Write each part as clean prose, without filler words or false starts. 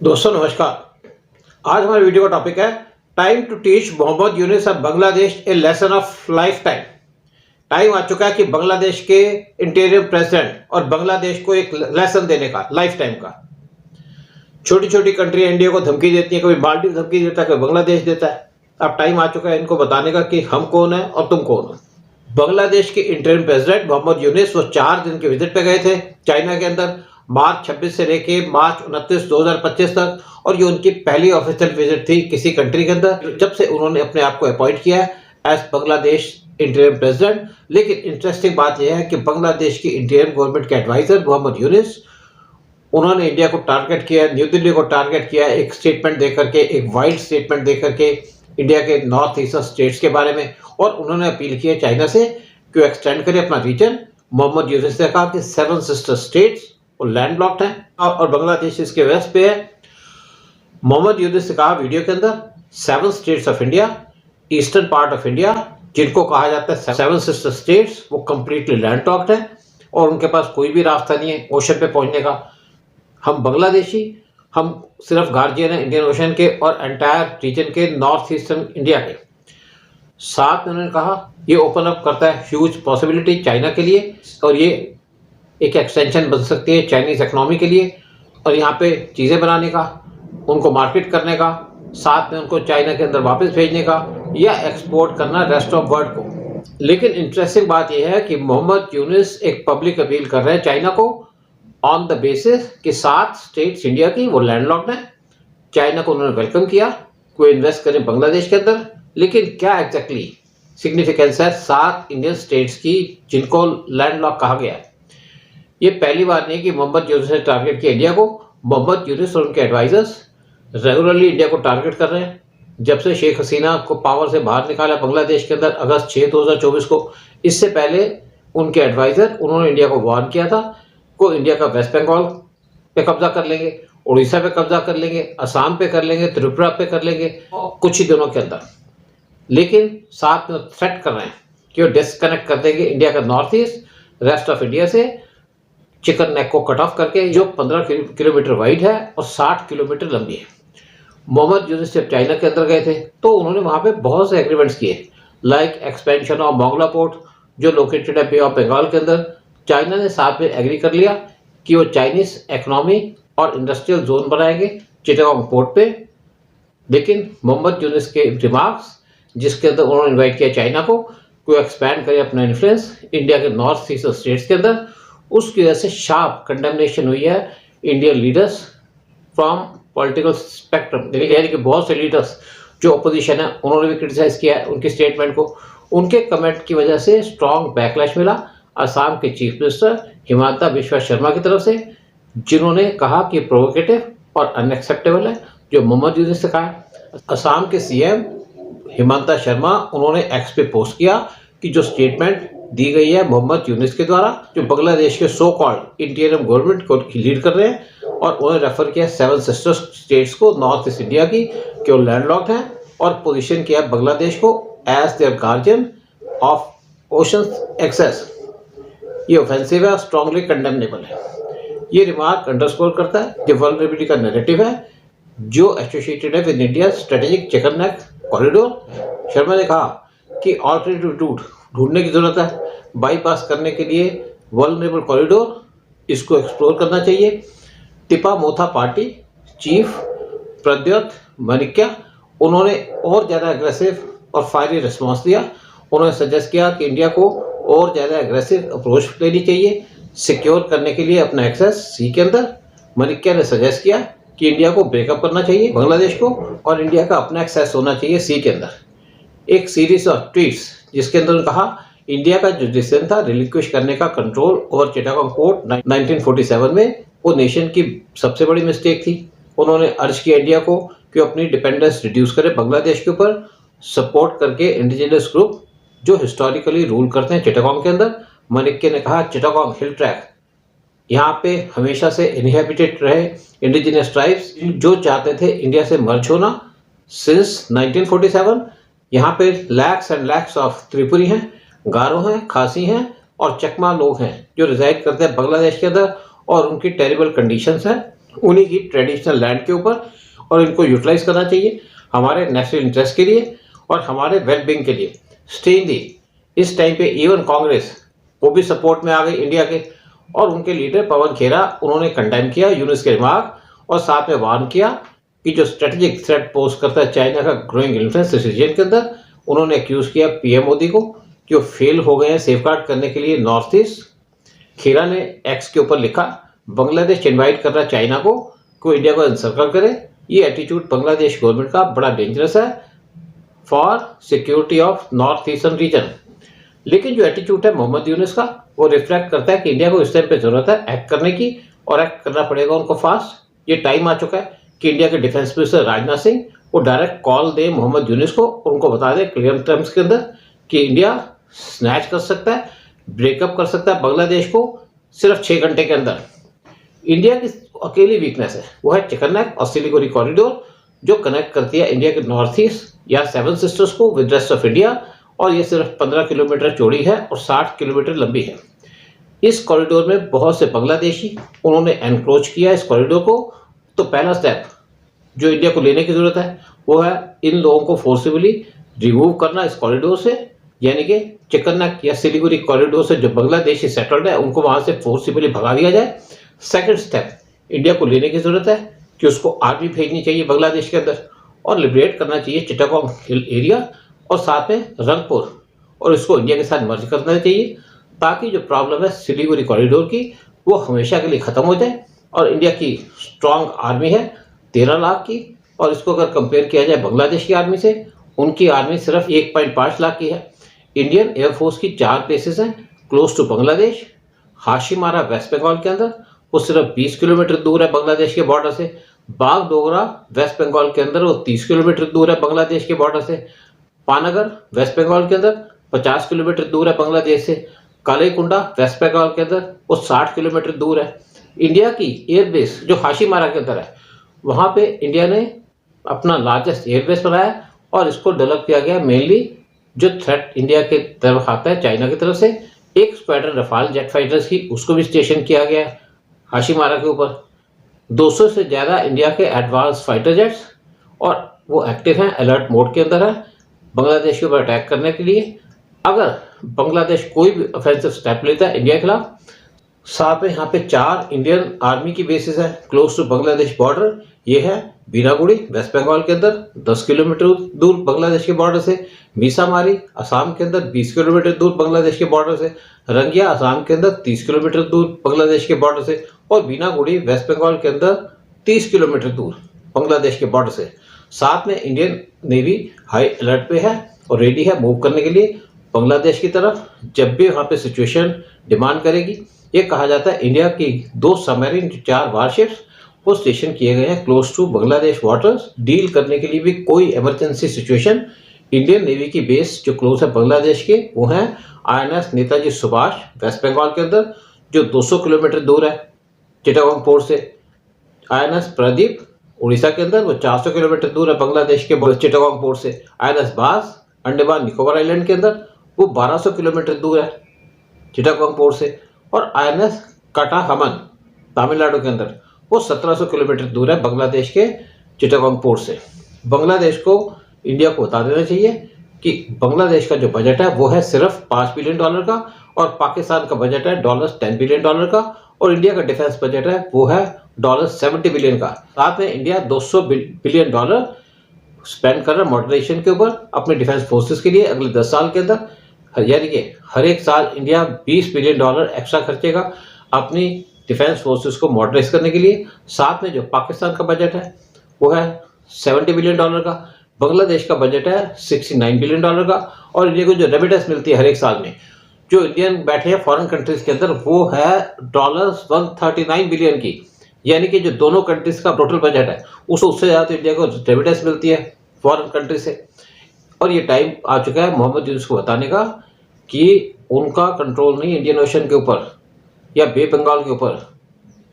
दोस्तों नमस्कार। आज हमारे वीडियो का टॉपिक है time to teach Mohammad Yunus of Bangladesh a lesson of life time. Time आ चुका है कि बांग्लादेश के इंटीरियर प्रेसिडेंट और बांग्लादेश को एक लेसन देने का, लाइफ टाइम का। छोटी छोटी कंट्री इंडिया को धमकी देती है, कभी मालदीव धमकी देता है, कभी बांग्लादेश देता है। अब टाइम आ चुका है इनको बताने का कि हम कौन है और तुम कौन हो। बांग्लादेश के इंटीरियर प्रेसिडेंट मोहम्मद यूनिस वो 4 दिन के विजिट पे गए थे चाइना के अंदर, मार्च 26 से लेके मार्च 29 2025 तक, और ये उनकी पहली ऑफिशियल विजिट थी किसी कंट्री के अंदर जब से उन्होंने अपने आप को अपॉइंट किया है एज बांग्लादेश इंटीरियर प्रेसिडेंट। लेकिन इंटरेस्टिंग बात यह है कि बांग्लादेश की इंटीरियर गवर्नमेंट के एडवाइजर मोहम्मद यूनिस, उन्होंने इंडिया को टारगेट किया, न्यू दिल्ली को टारगेट किया एक स्टेटमेंट देकर के, एक वाइल्ड स्टेटमेंट देकर के इंडिया के नॉर्थ ईस्टर्न स्टेट्स के बारे में, और उन्होंने अपील किया चाइना से कि वो एक्सटेंड करे अपना रीजन। मोहम्मद यूनिस ने कहा कि 7 सिस्टर स्टेट्स वो लैंडलॉक्ड हैं और बांग्लादेश इसके वेस्ट पे है। मोहम्मद यूनिस ने कहा वीडियो के अंदर 7 states of India, eastern part of India, जिनको कहा जाता है 7 सिस्टर स्टेट्स, वो कंप्लीटली लैंडलॉक्ड है और उनके पास कोई भी रास्ता नहीं है ओशन पे पहुंचने का। हम बांग्लादेशी, हम सिर्फ गार्जियन हैं इंडियन ओशन के और एंटायर रीजन के, नॉर्थ ईस्टर्न इंडिया के। साथ में उन्होंने कहा ये ओपन अप करता है ह्यूज पॉसिबिलिटी चाइना के लिए, और ये एक एक्सटेंशन बन सकती है चाइनीज इकोनॉमी के लिए, और यहाँ पे चीज़ें बनाने का, उनको मार्केट करने का, साथ में उनको चाइना के अंदर वापस भेजने का या एक्सपोर्ट करना रेस्ट ऑफ वर्ल्ड को। लेकिन इंटरेस्टिंग बात यह है कि मोहम्मद यूनिस एक पब्लिक अपील कर रहे हैं चाइना को ऑन द बेसिस कि 7 स्टेट्स इंडिया की वो लैंडलॉक्ड है। चाइना को उन्होंने वेलकम किया कोई इन्वेस्ट करें बांग्लादेश के अंदर, लेकिन क्या एग्जैक्टली सिग्निफिकेंस है 7 इंडियन स्टेट्स की जिनको लैंडलॉक कहा गया है। ये पहली बार नहीं कि मोहम्मद यूनिस ने टारगेट किया इंडिया को। मोहम्मद यूनिस और उनके एडवाइजर्स रेगुलरली इंडिया को टारगेट कर रहे हैं। जब से शेख हसीना को पावर से बाहर निकाला बांग्लादेश के अंदर अगस्त 6 2024 को, इससे पहले उनके एडवाइजर उन्होंने इंडिया को वार्न किया था को इंडिया का वेस्ट बंगाल पे कब्जा कर लेंगे, उड़ीसा पे कब्जा कर लेंगे, असम पे कर लेंगे, त्रिपुरा पे कर लेंगे कुछ ही दिनों के अंदर। लेकिन साथ में थ्रेट कर रहे हैं कि वो डिस्कनेक्ट कर देंगे इंडिया का north east rest of India से, चिकन नेक को कट ऑफ करके, जो 15 किलोमीटर वाइड है और 60 किलोमीटर लंबी है। मोहम्मद यूनिस जब चाइना के अंदर गए थे तो उन्होंने वहाँ पे बहुत से एग्रीमेंट्स किए, like expansion of Mongla port जो लोकेटेड है बे ऑफ बंगाल के अंदर। चाइना ने साथ में एग्री कर लिया कि वो चाइनीज इकोनॉमी और इंडस्ट्रियल जोन बनाएंगे चिटागोंग पोर्ट पे। लेकिन मोहम्मद यूनिस के रिमार्क्स, जिसके अंदर उन्होंने इन्वाइट किया चाइना को कि एक्सपैंड करे अपना इन्फ्लुएंस इंडिया के नॉर्थ ईस्ट स्टेट्स के अंदर, उसकी वजह से शार्प कंडेमनेशन हुई है Indian leaders from political spectrum. यानी कि बहुत से लीडर्स जो अपोजिशन है उन्होंने भी क्रिटिसाइज किया है उनकी स्टेटमेंट को। उनके कमेंट की वजह से स्ट्रॉन्ग बैकलैश मिला असम के चीफ मिनिस्टर हिमंता बिस्वा शर्मा की तरफ से, जिन्होंने कहा कि प्रोवोकेटिव और अनएक्सेप्टेबल है जो मोहम्मद यूनिस ने कहा। असम के सीएम हिमंता शर्मा उन्होंने एक्स पे पोस्ट किया कि जो स्टेटमेंट दी गई है मोहम्मद यूनिस के द्वारा, जो बांग्लादेश के सो कॉल्ड इंटीरियम गवर्नमेंट को लीड कर रहे हैं, और उन्होंने रेफर किया 7 सिस्टर स्टेट्स को नॉर्थ ईस्ट इंडिया की कि वो लैंडलॉक्ड हैं, और पोजीशन किया बांग्लादेश को as their guardian of ocean access. ये ऑफेंसिव है, स्ट्रांगली कंडेमनेबल है। ये रिमार्क अंडरस्कोर करता है जो वल्नरेबिलिटी का नैरेटिव है जो एसोसिएटेड है with India strategic chicken neck corridor. Sharma ने कहा कि ऑल्टरनेटिव रूट ढूंढने की जरूरत है, बाईपास करने के लिए वल्नरेबल कॉरिडोर, इसको एक्सप्लोर करना चाहिए। तिपा मोथा पार्टी चीफ प्रद्योत मनिक्या, उन्होंने और ज़्यादा एग्रेसिव और फायरी रिस्पॉन्स दिया। उन्होंने सजेस्ट किया कि इंडिया को और ज़्यादा एग्रेसिव अप्रोच लेनी चाहिए सिक्योर करने के लिए अपना एक्सेस सी के अंदर। मनिक्या ने सजेस्ट किया कि इंडिया को ब्रेकअप करना चाहिए बांग्लादेश को, और इंडिया का अपना एक्सेस होना चाहिए सी के अंदर। एक सीरीज ऑफ ट्वीट्स जिसके अंदर उन्होंने कहा इंडिया का जो डिसीजन था रिलिक्विश करने का कंट्रोल ओवर चिटागोंग पोर्ट 1947 में, वो नेशन की सबसे बड़ी मिस्टेक थी। उन्होंने अर्ज किया इंडिया को कि अपनी डिपेंडेंस रिड्यूस करे बांग्लादेश के ऊपर, सपोर्ट करके इंडिजिनस ग्रुप जो हिस्टोरिकली रूल करते हैं चिटागोंग के अंदर। मनिक्या ने कहा चिटागोंग हिल ट्रैक यहाँ पे हमेशा से इनहेबिटेड रहे इंडिजिनस ट्राइब्स जो चाहते थे इंडिया से मर्ज होना सिंस 1947। यहाँ पे लैक्स एंड लैक्स ऑफ त्रिपुरी हैं, गारो हैं, खासी हैं और चकमा लोग हैं जो रिजाइड करते हैं बांग्लादेश के अंदर, और उनकी टेरिबल कंडीशंस हैं उन्हीं की ट्रेडिशनल लैंड के ऊपर, और इनको यूटिलाइज करना चाहिए हमारे नेशनल इंटरेस्ट के लिए और हमारे वेलबींग के लिए। स्टेनली इस टाइम पे इवन कांग्रेस वो भी सपोर्ट में आ गई इंडिया के, और उनके लीडर पवन खेरा उन्होंने कंडेम किया यूनुस के रिमार्क, और साथ में वार्न किया कि जो स्ट्रेटेजिक थ्रेट पोज करता है चाइना का ग्रोइंग इन्फ्लुएंस इस रीजन के अंदर। उन्होंने एक्यूज किया पीएम मोदी को कि वो फेल हो गए हैं सेफगार्ड करने के लिए नॉर्थ ईस्ट। खेरा ने एक्स के ऊपर लिखा, बांग्लादेश इनवाइट कर रहा चाइना को कि वो इंडिया को एनसर्कल करे। ये एटीट्यूड बांग्लादेश गवर्नमेंट का बड़ा डेंजरस है for security of north eastern region. लेकिन जो एटीट्यूड है मोहम्मद यूनुस का, वो रिफ्लेक्ट करता है कि इंडिया को इस टाइम पे जरूरत है एक्ट करने की, और एक्ट करना पड़ेगा उनको फास्ट। ये टाइम आ चुका है कि इंडिया के डिफेंस मिनिस्टर राजनाथ सिंह वो डायरेक्ट कॉल दे मोहम्मद यूनुस को, उनको बता दे क्लियर टर्म्स के अंदर कि इंडिया स्नैच कर सकता है, ब्रेकअप कर सकता है बांग्लादेश को सिर्फ 6 घंटे के अंदर। इंडिया की अकेली वीकनेस है वो है चिकन नेक और सिलीगुड़ी कॉरिडोर, जो कनेक्ट करती है इंडिया के नॉर्थ ईस्ट या 7 सिस्टर्स को विद रेस्ट ऑफ इंडिया, और ये सिर्फ 15 किलोमीटर चौड़ी है और 60 किलोमीटर लंबी है। इस कॉरिडोर में बहुत से बांग्लादेशी उन्होंने एनक्रोच किया इस कॉरिडोर को। तो पहला स्टेप जो इंडिया को लेने की जरूरत है वो है इन लोगों को फोर्सिबली रिमूव करना इस कॉरिडोर से, यानी कि चिकन नेक या सिलीगुड़ी कॉरिडोर से जो बांग्लादेशी सेटल्ड है उनको वहां से फोर्सिबली भगा दिया जाए। सेकंड स्टेप इंडिया को लेने की जरूरत है कि उसको आर्मी भेजनी चाहिए बांग्लादेश के अंदर और लिबरेट करना चाहिए चिटागोंग हिल एरिया और साथ में रंगपुर, और इसको इंडिया के साथ मर्ज करना चाहिए ताकि जो प्रॉब्लम है सिलीगुड़ी कॉरिडोर की वो हमेशा के लिए खत्म हो जाए। और इंडिया की स्ट्रांग आर्मी है 13 लाख की, और इसको अगर कंपेयर किया जाए बांग्लादेश की आर्मी से, उनकी आर्मी सिर्फ 1.5 लाख की है। इंडियन एयरफोर्स की 4 बेसेस हैं close to Bangladesh. Hashimara west Bengal के अंदर, वो सिर्फ 20 किलोमीटर दूर है बांग्लादेश के बॉर्डर से। बागडोगरा वेस्ट बंगाल के अंदर, वो 30 किलोमीटर दूर है बांग्लादेश के बॉर्डर से। पानागर वेस्ट बंगाल के अंदर 50 किलोमीटर दूर है बांग्लादेश से। कालीकुंडा वेस्ट बंगाल के अंदर, वो 60 किलोमीटर दूर है। इंडिया की एयरबेस जो हाशिमारा के अंदर है, वहाँ पे इंडिया ने अपना लार्जेस्ट एयरबेस बनाया और इसको डेवलप किया गया मेनली जो थ्रेट इंडिया के तरफ आता है चाइना की तरफ से। एक स्क्वाड्रन रफाल जेट फाइटर्स की उसको भी स्टेशन किया गया हाशिमारा के ऊपर। 200 से ज़्यादा इंडिया के एडवांस फाइटर जेट्स, और वो एक्टिव हैं, अलर्ट मोड के अंदर है बांग्लादेश के ऊपर अटैक करने के लिए अगर बांग्लादेश कोई भी ऑफेंसिव स्टेप लेता है इंडिया के खिलाफ। साथ में यहाँ पे 4 इंडियन आर्मी की बेसिस है क्लोज टू बांग्लादेश बॉर्डर। ये है बीनागुड़ी वेस्ट बंगाल के अंदर 10 किलोमीटर दूर बांग्लादेश के बॉर्डर से। मीसामारी असम के अंदर 20 किलोमीटर दूर बांग्लादेश के बॉर्डर से। रंगिया असम के अंदर 30 किलोमीटर दूर बांग्लादेश के बॉर्डर से। और बीनागुड़ी वेस्ट बंगाल के अंदर 30 किलोमीटर दूर बांग्लादेश के बॉर्डर से। साथ में इंडियन नेवी हाई अलर्ट पे है और रेडी है मूव करने के लिए बांग्लादेश की तरफ जब भी वहाँ पे सिचुएशन डिमांड करेगी। ये कहा जाता है इंडिया की 2 सबमरीन 4 वारशिप्स वो स्टेशन किए गए हैं close to Bangladesh waters deal करने के लिए भी कोई इमरजेंसी सिचुएशन। इंडियन नेवी की बेस जो क्लोज है बांग्लादेश के वो है INS नेताजी सुभाष वेस्ट बंगाल के अंदर जो 200 किलोमीटर दूर है चिटागोंग पोर्ट से। INS प्रदीप उड़ीसा के अंदर वो 400 किलोमीटर दूर है बांग्लादेश के चिटागोंग पोर्ट से। INS बास अंडमान निकोबार आइलैंड के अंदर वो 1200 किलोमीटर दूर है चिटागोंग पोर्ट से। और INS कटाहमन तमिलनाडु के अंदर वो 1700 किलोमीटर दूर है बांग्लादेश के चिटागोंग पोर्ट से। बांग्लादेश को इंडिया को बता देना चाहिए कि बांग्लादेश का जो बजट है वो है सिर्फ $5 बिलियन का और पाकिस्तान का बजट है $10 बिलियन का और इंडिया का डिफेंस बजट है वो है $70 बिलियन का। साथ में इंडिया $200 बिलियन स्पेंड कर रहा है मॉडर्नाइजेशन के ऊपर अपने डिफेंस फोर्सेस के लिए अगले 10 साल के अंदर। यानी कि हर एक साल इंडिया $20 बिलियन एक्स्ट्रा खर्चेगा अपनी डिफेंस फोर्सेस को मॉडर्नाइज करने के लिए। साथ में जो पाकिस्तान का बजट है वो है $70 बिलियन का, बांग्लादेश का बजट है $69 बिलियन का और इंडिया को जो रेमिटेंस मिलती है हर एक साल में जो इंडियन बैठे हैं फॉरेन कंट्रीज के अंदर वो है $139 बिलियन की। यानी कि जो दोनों कंट्रीज का टोटल बजट है उससे ज़्यादा तो इंडिया को रेमिटेंस मिलती है फॉरेन कंट्री से। और ये टाइम आ चुका है मोहम्मद यूनुस को बताने का कि उनका कंट्रोल नहीं इंडियन ओशन के ऊपर या बे बंगाल के ऊपर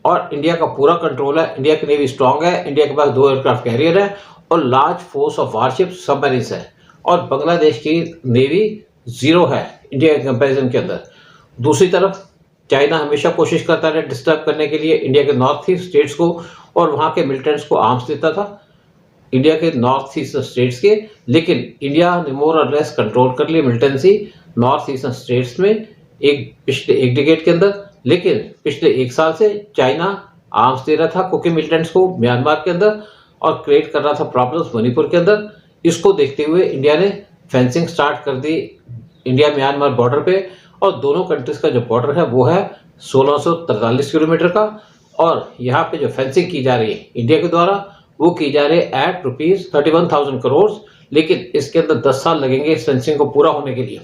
और इंडिया का पूरा कंट्रोल है। इंडिया की नेवी स्ट्रांग है, इंडिया के पास 2 एयरक्राफ्ट कैरियर है और large force of warship submarines है और बांग्लादेश की नेवी 0 है इंडिया के कंपैरिजन के अंदर। दूसरी तरफ चाइना हमेशा कोशिश करता रहा डिस्टर्ब करने के लिए इंडिया के नॉर्थ ईस्ट स्टेट्स को और वहाँ के मिलिटेंट्स को आर्म्स देता था इंडिया के नॉर्थ ईस्टर्न स्टेट्स के, लेकिन इंडिया ने मोर और लेस कंट्रोल कर ली मिलिटेंसी नॉर्थ ईस्टर्न स्टेट्स में पिछले एक डिकेड के अंदर। लेकिन पिछले एक साल से चाइना आर्म्स दे रहा था कुकी मिलिटेंट्स को म्यांमार के अंदर और क्रिएट कर रहा था प्रॉब्लम्स मणिपुर के अंदर। इसको देखते हुए इंडिया ने फेंसिंग स्टार्ट कर दी इंडिया म्यांमार बॉर्डर पे, और दोनों कंट्रीज का जो बॉर्डर है वो है 1643 किलोमीटर का, और यहाँ पे जो फेंसिंग की जा रही है इंडिया के द्वारा वो की जा रही है एट ₹31,000 करोड़। लेकिन इसके अंदर 10 साल लगेंगे इस फेंसिंग को पूरा होने के लिए।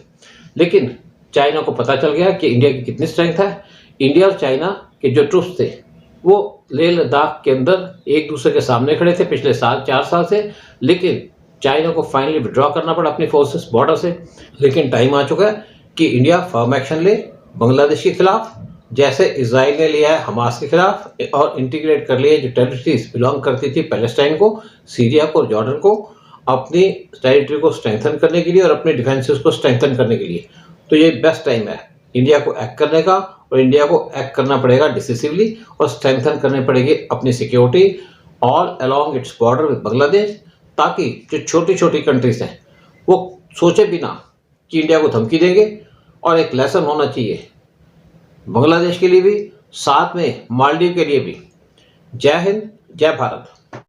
लेकिन चाइना को पता चल गया कि इंडिया की कितनी स्ट्रेंथ है। इंडिया और चाइना के जो ट्रूप्स थे वो लेह लद्दाख के अंदर एक दूसरे के सामने खड़े थे पिछले 4 साल से, लेकिन चाइना को फाइनली विड्रॉ करना पड़ा अपनी फोर्सेस बॉर्डर से। लेकिन टाइम आ चुका है कि इंडिया फर्म एक्शन ले बांग्लादेश के खिलाफ, जैसे इजराइल ने लिया है हमास के खिलाफ, और इंटीग्रेट कर लिया जो टेरिटरीज बिलोंग करती थी पैलेस्टाइन को, सीरिया को और जॉर्डन को, अपनी टेरिटरी को स्ट्रेंथन करने के लिए और अपने डिफेंसेस को स्ट्रेंथन करने के लिए। तो ये बेस्ट टाइम है इंडिया को एक्ट करने का, और इंडिया को एक्ट करना पड़ेगा डिसिसिवली और स्ट्रेंथन करनी पड़ेगी अपनी security all along its border with Bangladesh, ताकि जो छोटी छोटी कंट्रीज हैं वो सोचे बिना कि इंडिया को धमकी देंगे। और एक लेसन होना चाहिए बांग्लादेश के लिए भी, साथ में मालदीव के लिए भी। जय हिंद, जय भारत।